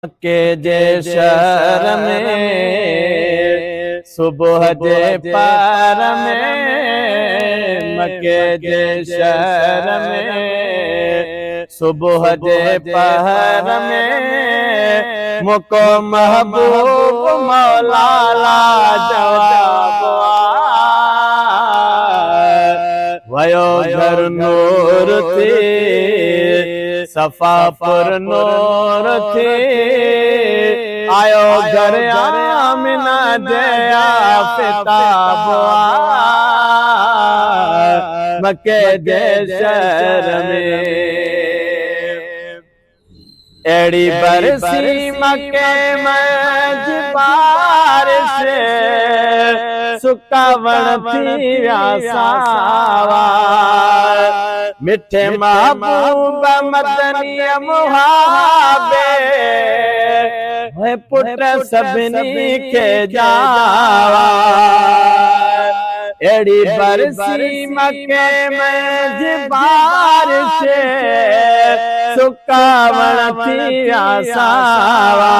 के जे शहर में सुबह जे पार में मके जे शहर में सुबह जे पहर में मुको महबूब मौला ला जवाब वयो घर नूर थी सफापुर नूर थी आयो घर आमिना जया फिताब मके जे शहर में एड़ी बरसी मके मज बारिश सुकावण थी व्यासावा मिठे महबूब मदनी मुहाबे है पुत्र सभिनी के जावा एड़ी बरसी मके मज बारिश सुकावण थी आसावा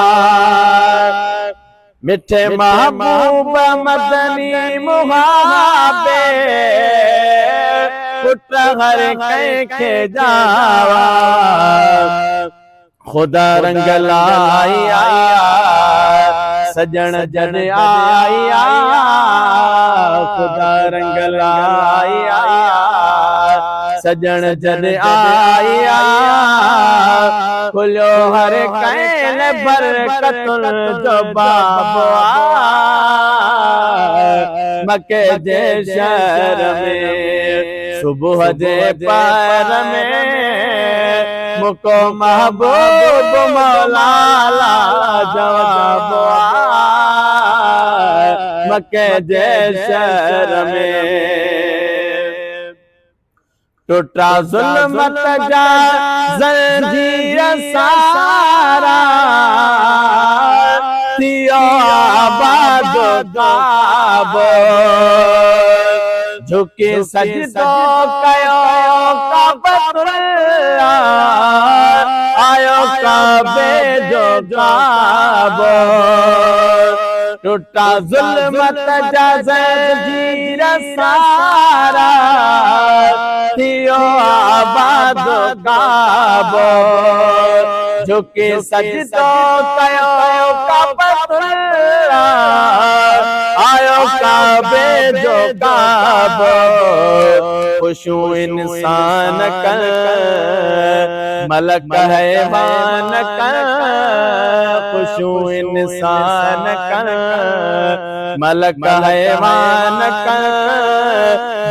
मिठे महबूब मदनी मुहाबे पुत्र हर के जावा खुदा रंग लाया सजन जन आया खुदा रंग लाया सजन जन आया खुलो हर कैन बरकतुल जो बाबा मके जे शहर में सुबह जे पार में मुको महबूब मौला ला जवाब मके जे शहर में टूटा जुल्मत जा जंजीर सारा थियो आबाद गाब झुके सजदो कयो काबतुल्ला आयो काबे जो गाब टूटा जुल्मत जा जंजीर सारा थियो आबाद गाब झुके सजदो कयो काबतुल्ला आयो काबे जो गाब खुशू इंसान कर मलक हैवान कर खुशू इंसान कर मलक हैवान कर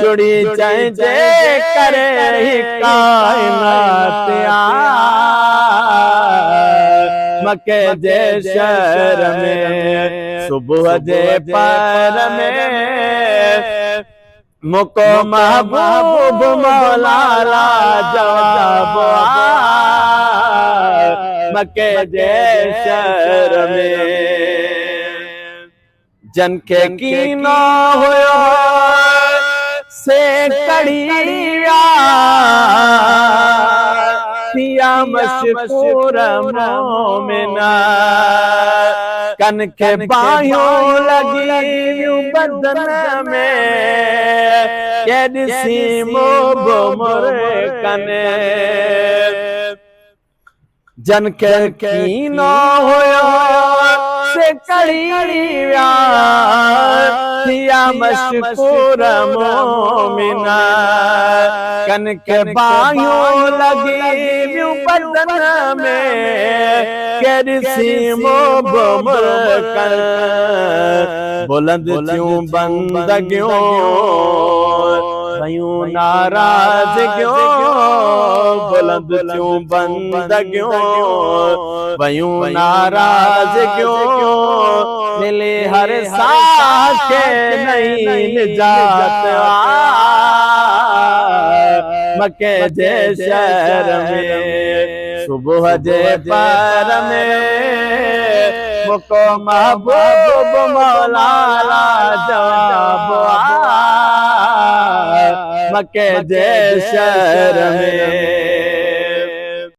जुड़ी जे करे ही कायनात मके जे शहर में सुबह जे पार में मुको महबूब मौला ला जवाब मके जे शहर में जन के कीनो हुयो से कड़िया पिया मशकूर मोमिना कन के बाहों लगी बदन में कैसी मोब मोरे कने जन के कीनो होयो से कड़िया पिया मशकूर मोमिना कन के बाहों लगी बदन में कैसी मोब मुरकन बुलंद क्यों बंदगियों भयूं नाराज क्यों बुलंद क्यों बंदगियों भयूं नाराज क्यों मिले हर साथ के नहीं निजात मके जे शहर में सुबह जे पार में मुको महबूब मौला ला जवाब मके जे शहर में